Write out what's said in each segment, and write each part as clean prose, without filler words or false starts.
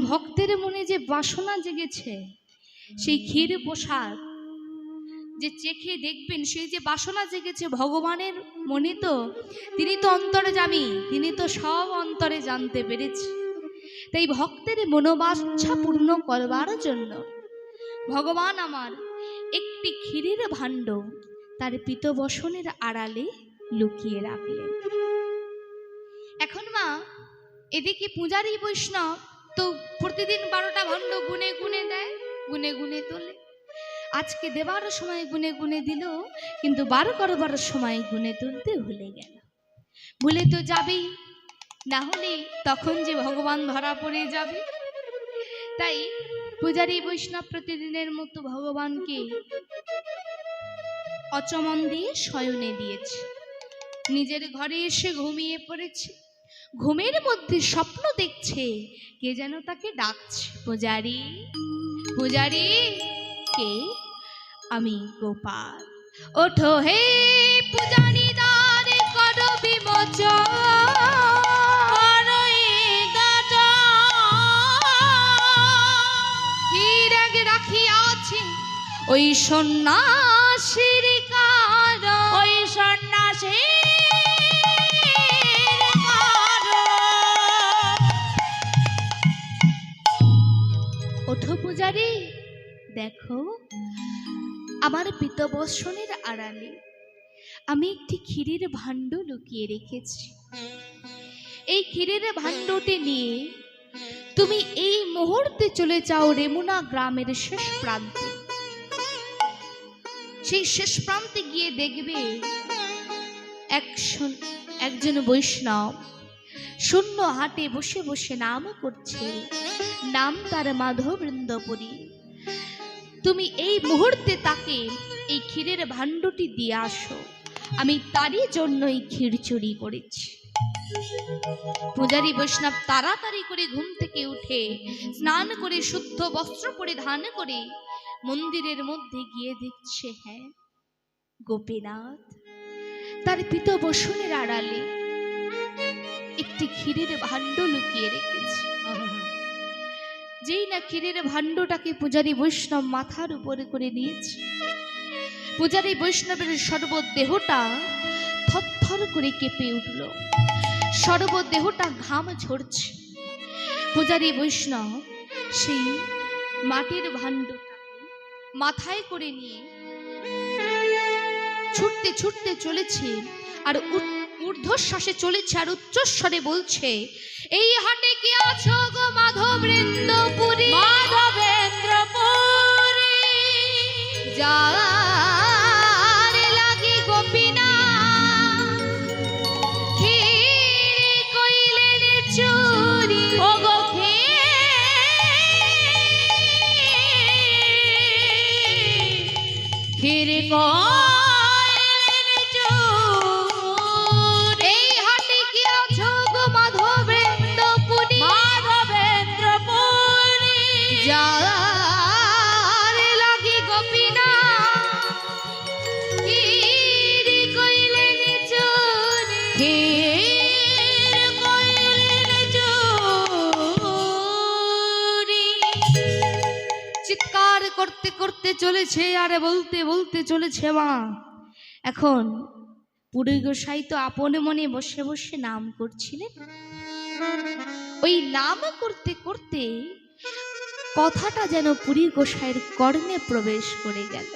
ভক্তের মনে যে বাসনা জেগেছে, সেই ক্ষীর প্রসাদ যে চেখে দেখবেন, সেই যে বাসনা জেগেছে ভগবানের মনে, তো তিনি তো অন্তর্যামী, তিনি তো সব অন্তরে জানতে পেরেছে। তাই ভক্তের মনোবাঞ্ছা পূর্ণ করবার জন্য ভগবান আমার একটি ক্ষীরের ভাণ্ড তার পিতবসনের আড়ালে লুকিয়ে রাখলেন। এখন মা, এদিকে পূজারী বৈষ্ণব তো প্রতিদিন 12টা ভাণ্ড গুনে গুনে দেয়, গুনে গুনে তোলে। আজকে দেবার সময় গুনে গুনে দিল, কিন্তু বার করবার সময় গুনে তুলতে ভুলে গেল। ভুলে তো যাবেই, না হলে তখন যে ভগবান ধরা পড়ে যাবে। তাই পূজারী বৈষ্ণব প্রতিদিনের মতো ভগবানকে অচমন দিয়ে শয়নে দিয়েছে, নিজের ঘরে এসে ঘুমিয়ে পড়েছে। ঘুমের মধ্যে স্বপ্ন দেখছে, কে যেন তাকে ডাকছে, পূজারী পূজারী। কে? আমি গোপাল। ওঠো হে পূজারী, দ্বার করো বিমোচন, ক্ষীর রাখিয়াছি ওই সন্ন্যাসীর কারণ, ওই সন্ন্যাসী। ওঠো পূজারী, দেখো আমার পিতবসনের আড়ালে আমি একটি ক্ষীরের ভাণ্ড লুকিয়ে রেখেছি। এই ক্ষীরের ভাণ্ডটি নিয়ে তুমি এই মুহূর্তে চলে যাও রেমুনা গ্রামের শেষ প্রান্তে। সেই শেষ প্রান্তে গিয়ে দেখবে একজন বৈষ্ণব শূন্য হাটে বসে বসে নাম করছে, নাম তার মাধবেন্দ্রপুরী। তুমি এই মুহূর্তে তাকে এই ক্ষীরের ভাণ্ডটি দিয়ে আসো, আমি তারই জন্য এই ক্ষীর চুরি করেছি। পূজারী বৈষ্ণব তাড়াতাড়ি করে ঘুম থেকে উঠে স্নান করে শুদ্ধ বস্ত্র পরিধান করে মন্দিরের মধ্যে গিয়ে দেখছে, হ্যাঁ, গোপীনাথ তার পিতবসনের আড়ালে একটি ক্ষীরের ভাণ্ড লুকিয়ে রেখেছে। যেই না ক্ষীরের ভাণ্ডটাকে পূজারী বৈষ্ণব মাথার উপরে করে নিয়েছে, পূজারী বৈষ্ণবের সর্বদেহটা থরথর করে কেঁপে উঠল, সর্বদেহটা ঘাম ঝরছে। পূজারী বৈষ্ণব সেই মাটির ভাণ্ডটাকে মাথায় করে নিয়ে ছুটতে ছুটতে চলেছে, আর ঊর্ধ্বশ্বাসে চলেছে, আর উচ্চস্বরে বলছে, এই হাটে কি আছো গো মাধবেন্দ্রপুরী, মাধবেন্দ্রপুরী, যার লাগি গোপীনাথ ক্ষীর কইলেন চুরি, ও গো ক্ষীর করতে করতে চলেছে, আরে বলতে বলতে চলেছে। মা, এখন পুরী গোসাই তো আপনে মনে বসে বসে নাম করছিলেন। ওই নাম করতে করতে কথাটা যেন পুরী গোসাইয়ের কর্ণে প্রবেশ করে গেল।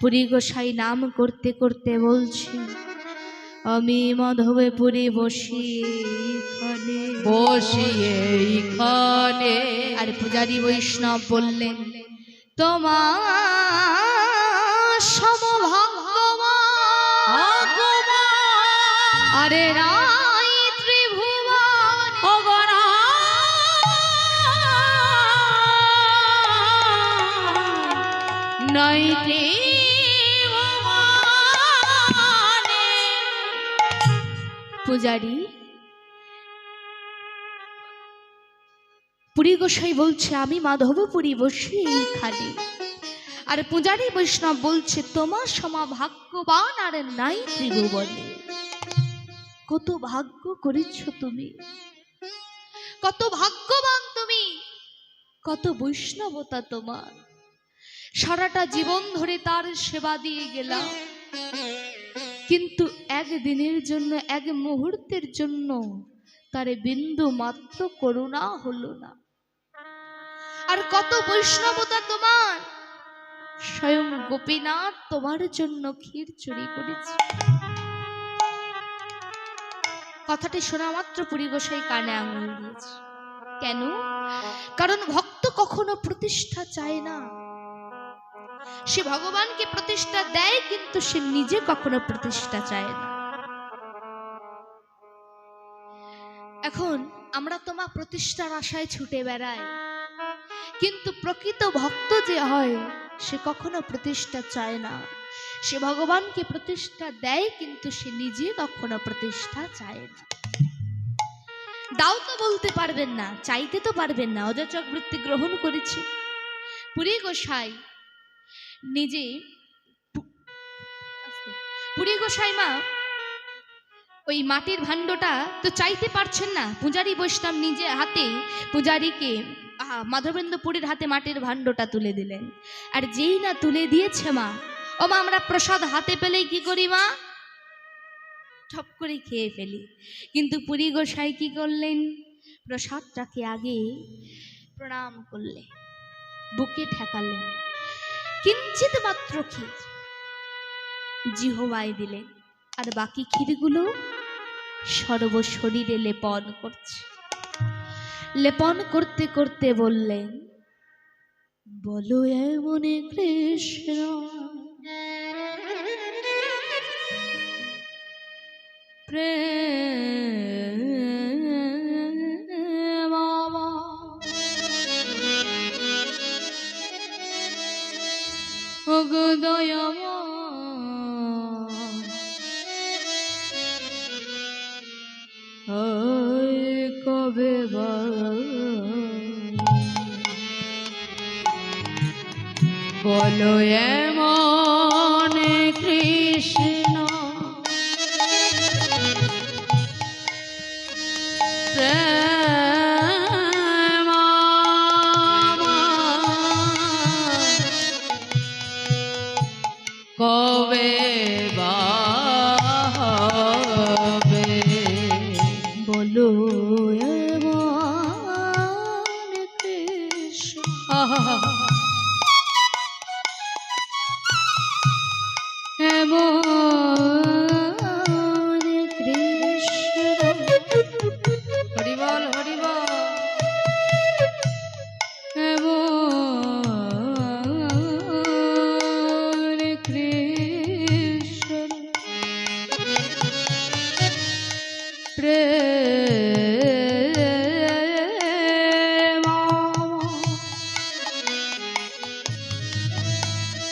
পুরী গোসাই নাম করতে করতে বলছে, আমি মাধবেপুরে বসিয়ে এইখানে। আর পূজারী বৈষ্ণব বললেন, তোমার সমভাগ্যবান আরে নাই ত্রিভুবন, নাই পূজারী। পুরী গোসাই বলছে, আমি মাধবপুরী বসি এইখানে। আর পূজারী বৈষ্ণব বলছে, তোমার সমা ভাগ্যবান আর নাই ত্রিভুবনে। কত ভাগ্য করেছ তুমি, কত ভাগ্যবান তুমি কত বৈষ্ণবতা তোমার, সারাটা জীবন ধরে তার সেবা দিয়ে গেলাম, কিন্তু একদিনের জন্য, এক মুহূর্তের জন্য তার বিন্দু মাত্র করুণা হলো না। আর কত বৈষ্ণবতা তোমার, স্বয়ং গোপীনাথ তোমার জন্য ক্ষীর চুরি করেছে। কথাটি শোনা মাত্র পুরী গোসাই কানে আঙুল দিয়েছে। কেন? কারণ ভক্ত কখনো প্রতিষ্ঠা চায় না, সে ভগবানকে প্রতিষ্ঠা দেয়, কিন্তু সে নিজে কখনো প্রতিষ্ঠা চায় না। এখন আমরা তোমার প্রতিষ্ঠার আশায় ছুটে বেড়াই, কিন্তু প্রকৃত ভক্ত যে হয় সে কখনো প্রতিষ্ঠা চায় না, সে ভগবানকে প্রতিষ্ঠা দেয়, কিন্তু সে নিজে কখনো প্রতিষ্ঠা চায় না। দাও তো বলতে পারবেন না, চাইতে তো পারবেন না, অযাচক বৃত্তি গ্রহণ করেছে। পুরী গোসাই নিজে, পুরী গোসাই মা ওই মাটির ভাণ্ডটা তো চাইতে পারছেন না, পূজারী বৈষ্ণব নিজে হাতে পূজারীকে মাধবেন্দ্র পুরীর হাতে মাটির ভাণ্ডটা তুলে দিলেন। আর যেই না তুলে দিয়েছে মা, ও মা আমরা প্রসাদ হাতে পেলেই কি করি মা? ঠপ করে খেয়ে ফেলি। কিন্তু পুরী গোসাই কি করলেন? প্রসাদটাকে আগে প্রণাম করলেন, বুকে ঠেকালেন, কিঞ্চিত মাত্র ক্ষীর জিহ্বায় দিলেন, আর বাকি ক্ষীরগুলো সর্বশরীরে লেপন করছে। লেপন করতে করতে বললেন, বলো এমন কৃষ্ণ প্রেম কবে বলো এমন কৃষ্ণ প্রেম কবে হবে বলো এমন কৃষ্ণ। এমন কৃষ্ণ, হরি বল হরি বল, এমন কৃষ্ণ প্রেম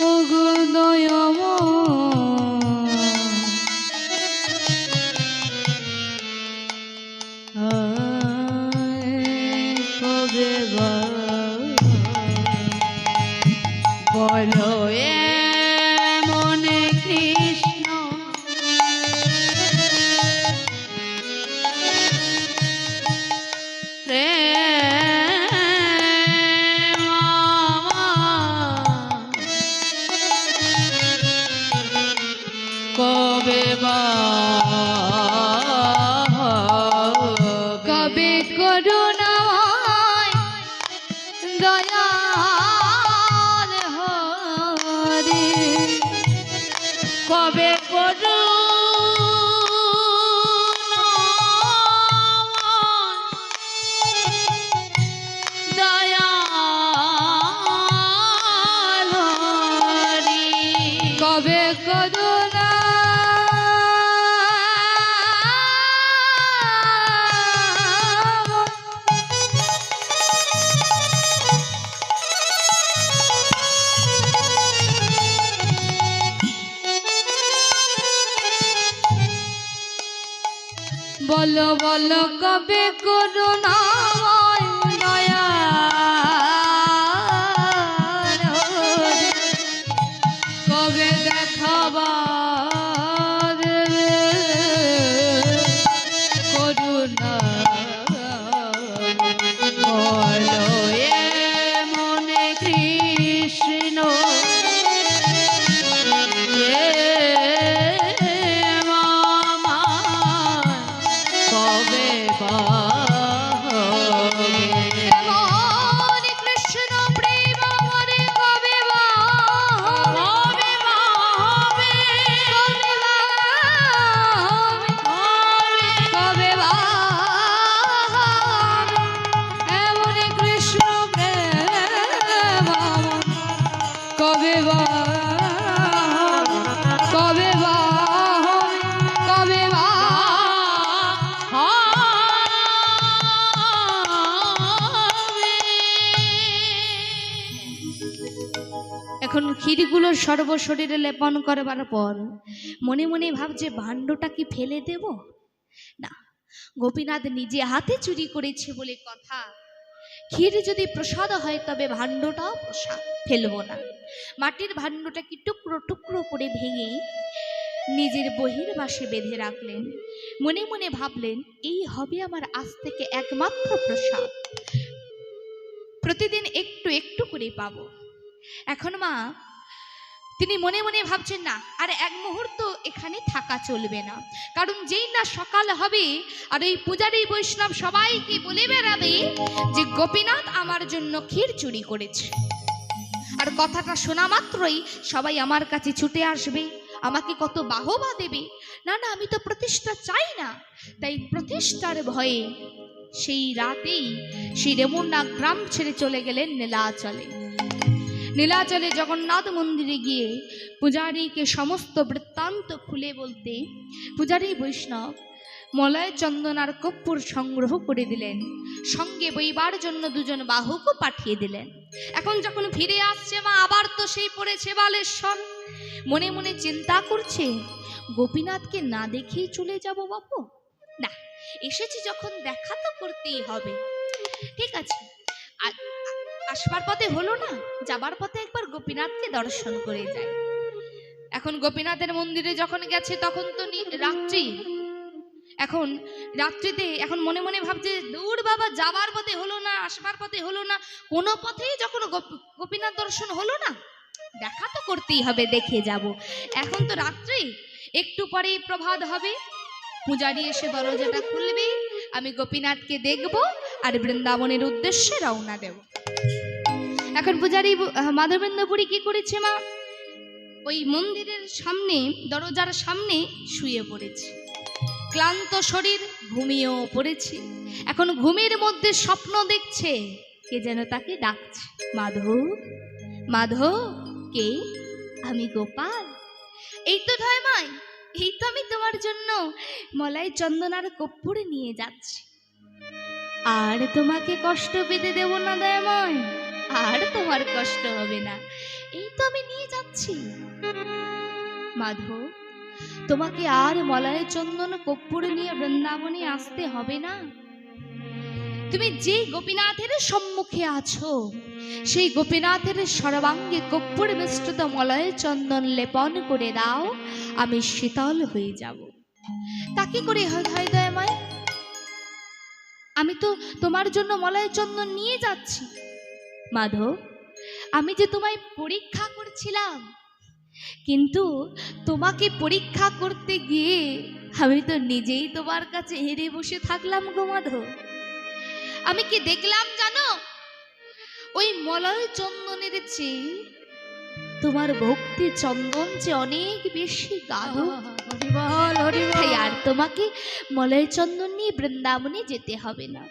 ওগোদয়ম কবে বলো এমন কৃষ্ণ প্রেম কবে কবে করুণাময় দয়াল হরি কবে দয়াল হরি কবে করুণা বলো বলো কবে করুণাময় দয়াল হরি কবে দেখাবার করুণা বলো এখন ক্ষীরগুলো সর্বশরীরে লেপন করবার পর মনে মনে ভাবছে ভাণ্ডটা কি ফেলে দেব না, গোপীনাথ নিজে হাতে চুরি করেছে বলে কথা, ক্ষীর যদি প্রসাদ হয় তবে ভাণ্ডটাও প্রসাদ, ফেলবো না। মাটির ভাণ্ডটাকে টুকরো টুকরো করে ভেঙে নিজের বহির্বাসে বেঁধে রাখলেন। মনে মনে ভাবলেন এই হবে আমার আজ থেকে একমাত্র প্রসাদ, প্রতিদিন একটু একটু করে পাবো। এখন মা তিনি মনে মনে ভাবছেন না আর এক মুহূর্ত এখানে থাকা চলবে না, কারণ যেই না সকাল হবে আর ওই পূজারী বৈষ্ণব সবাইকে বলে বেড়াবে যে গোপীনাথ আমার জন্য ক্ষীর চুরি করেছে, আর কথাটা শোনা মাত্রই সবাই আমার কাছে ছুটে আসবে, আমাকে কত বাহবা দেবে। না না, আমি তো প্রতিষ্ঠা চাই না। তাই প্রতিষ্ঠার ভয়ে সেই রাতেই সেই রেমুনা গ্রাম ছেড়ে চলে গেলেন নীলাচলে। নীলাচলে জগন্নাথ মন্দিরে গিয়ে পূজারীকে সমস্ত বৃত্তান্ত খুলে বলতে পূজারী বৈষ্ণব মলয় চন্দন আর কর্পূর সংগ্রহ করে দিলেন, সঙ্গে বইবার জন্য দুজন বাহুকও পাঠিয়ে দিলেন। এখন যখন ফিরে আসছে মা আবার তো সেই পড়েছে বালেশ্বর, মনে মনে চিন্তা করছে গোপীনাথকে না দেখেই চলে যাব বাপু, না এসেছি যখন দেখা তো করতেই হবে। ঠিক আছে, আসবার পথে হলো না, যাবার পথে একবার গোপীনাথকে দর্শন করে যায়। এখন গোপীনাথের মন্দিরে যখন গেছে তখন তো রাত্রি, এখন রাত্রিতে এখন মনে মনে ভাবছে দূর বাবা, যাবার পথে হলো না, আসবার পথে হলো না, কোনো পথেই যখন গোপীনাথ দর্শন হলো না, দেখা তো করতেই হবে, দেখে যাব। এখন তো রাত্রি, একটু পরেই প্রভাত হবে, পূজারী এসে দরজাটা খুলবে, আমি গোপীনাথকে দেখব আর বৃন্দাবনের উদ্দেশ্যে রওনা দেব। এখন পূজারী মাধবেন্দ্রপুরী কি করেছে মা, ওই মন্দিরের সামনে দরজার সামনে শুয়ে পড়েছে, ক্লান্ত শরীর ঘুমিয়েও পড়েছে। এখন ঘুমের মধ্যে স্বপ্ন দেখছে কে যেন তাকে ডাকছে, মাধব মাধব। কে? আমি গোপাল। এই তো ঢয়মাই, এই তো আমি তোমার জন্য মলাই চন্দন আর কর্পূর নিয়ে যাচ্ছি, আর তোমাকে কষ্ট পেতে দেব না দয়াময়, আর তোমার কষ্ট হবে না, এই তো আমি নিয়ে যাচ্ছি। মাধব, তোমাকে আর মলয় চন্দন কর্পূর নিয়ে বৃন্দাবনে আসতে হবে না, তুমি যে গোপীনাথের সম্মুখে আছো সেই গোপীনাথের সর্বাঙ্গে কর্পূর মিশ্রিত মলয় চন্দন লেপন করে দাও, আমি শীতল হয়ে যাব। তাকে করে হয় দয়াময়, আমি তো তোমার জন্য মলয় চন্দন নিয়ে যাচ্ছি। মাধব, আমি যে তোমায় পরীক্ষা করছিলাম, কিন্তু তোমাকে পরীক্ষা করতে গিয়ে আমি তো নিজেই তোমার কাছে হেরে বসে থাকলাম গো মাধব। আমি কি দেখলাম জানো, ওই মলয় চন্দনের চেয়ে তোমার ভক্তি চন্দন যে অনেক বেশি গাঢ়, আর তোমাকে মলয় চন্দন নিয়ে বৃন্দাবনে যেতে হবে না,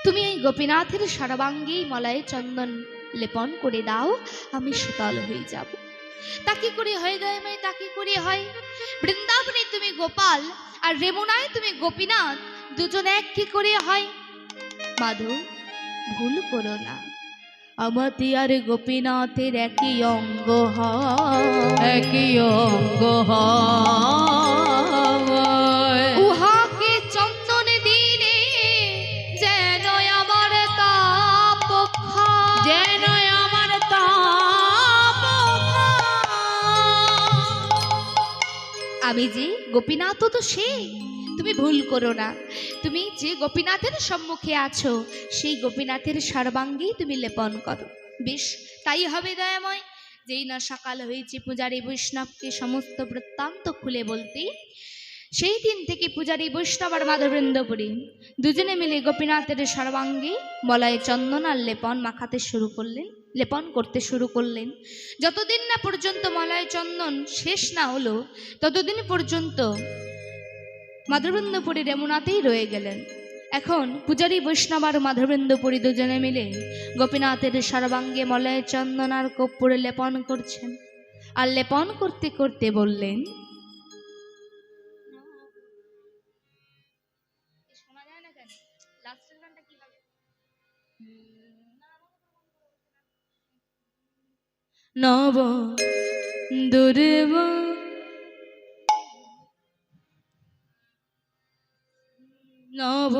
তুমি এই গোপীনাথের সর্বাঙ্গে মলয় চন্দন লেপন করে দাও, আমি শীতল হয়ে যাব। তাকে করে হয় দয়াময়, তাকে করে হয়। বৃন্দাবনে তুমি গোপাল আর রেমুনায় তুমি গোপীনাথ, দুজন এক কি করে হয়? মাধব, ভুল করো না, আমাতে আর গোপীনাথের একই অঙ্গ একই অঙ্গ উহাকে চন্দন দিলে যেন আমার তাপ, যেন আমার তাপ। আমি যে গোপীনাথ তো সে, তুমি ভুল করো না, তুমি যে গোপীনাথের সম্মুখে আছো সেই গোপীনাথের সর্বাঙ্গেই তুমি লেপন করো। বেশ, তাই হবে দয়াময়। যেই না সকাল হয়েছে পূজারী বৈষ্ণবকে সমস্ত বৃত্তান্ত খুলে বলতে, সেই দিন থেকে পূজারী বৈষ্ণব আর মাধবেন্দ্রপুরী দুজনে মিলে গোপীনাথের সর্বাঙ্গে মলয় চন্দন আর লেপন মাখাতে শুরু করলেন, লেপন করতে শুরু করলেন। যতদিন না পর্যন্ত মলয় চন্দন শেষ না হলো ততদিন পর্যন্ত মাধবেন্দ্রপুরী রেমুনাতেই রয়ে গেলেন। এখন পূজারী বৈষ্ণব আর মাধবেন্দ্রপুরী দুজনে মিলে গোপীনাথের সর্বাঙ্গে মলয় চন্দন আর কর্পূরে লেপন করছেন। আর লেপন করতে করতে বললেন, নব দুর্ব নব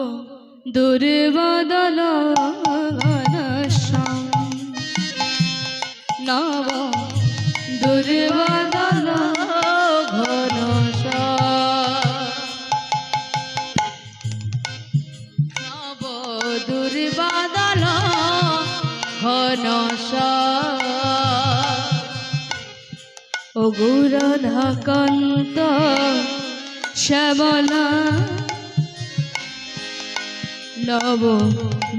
দুর্বদল ঘনশ্যাম নব দুর্বদল নব দুর্বদল ঘনশ্যাম ও গৌরধকান্ত শ্যামলা নব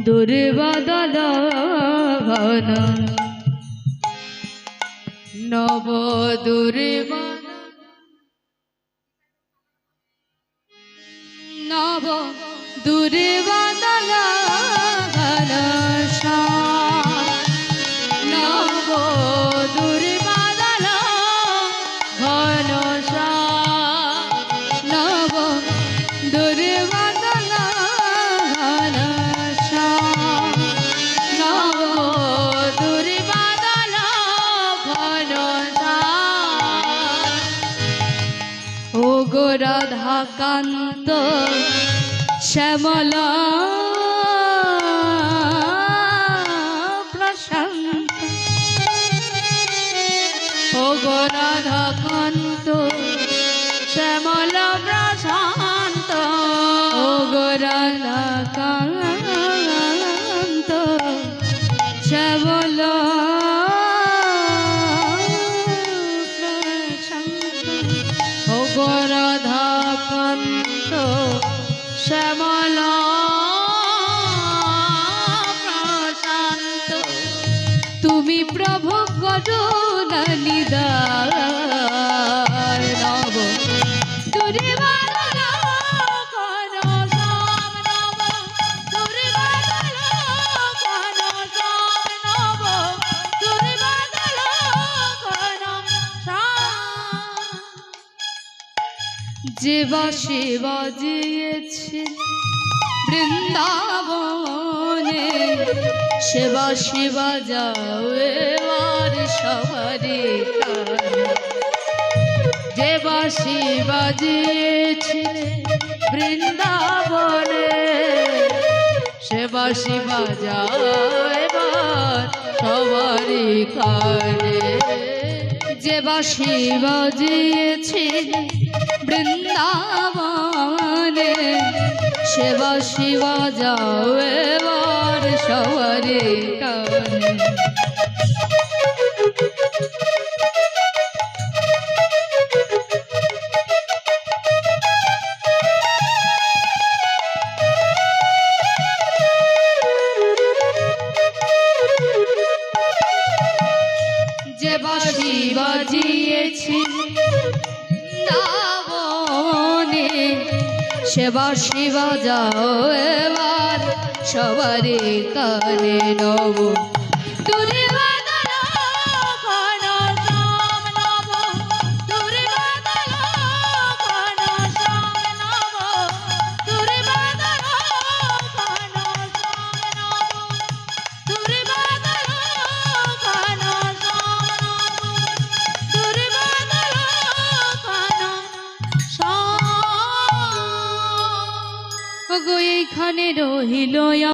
দুর্বদল ঘন নব দুর্বদল নব দুর্বদল ঘনশ্যাম নব দুর্বদল ঘনশ্যাম নব দুর্বদল ঘনশ্যাম নব দুর্বদল ঘনশ্যাম ও গো রাধাকান্ত শ্যামলা প্রশান্ত ও গো রাধাকান্ত শ্যামলা প্রশান্ত ও গো রাধাকান্ত শ্যামলা প্রশান্ত ও গো রাধাকান্ত শ্যামলা প্রশান্ত তুমি প্রভু করুণা নিদান নব দুর্বদল ঘনশ্যাম নব দুর্বদল ঘনশ্যাম নব দুর্বদল ঘনশ্যাম যে বাঁশি বাজিয়েছে বৃন্দাবনে সে বাঁশি বাজাও এবার সবারই কানে যে বাঁশি বাজিয়েছে বৃন্দাবনে সে বাঁশি বাজাও এবার সবারই কানে যে বাঁশি বাজিয়েছে বৃন্দাবনে সে বাঁশি বাজাও এবার সবারই কানে যে বাঁশি বাজিয়েছে বৃন্দাবনে সে বাঁশি বাজাও এবার সবারই কানে নব দুর্বদল ঘনশ্যাম নব দুর্বদল ঘনশ্যাম নব দুর্বদল ঘনশ্যাম নব দুর্বদল ঘনশ্যাম নব দুর্বদল ঘনশ্যাম গো এইখানে রহিল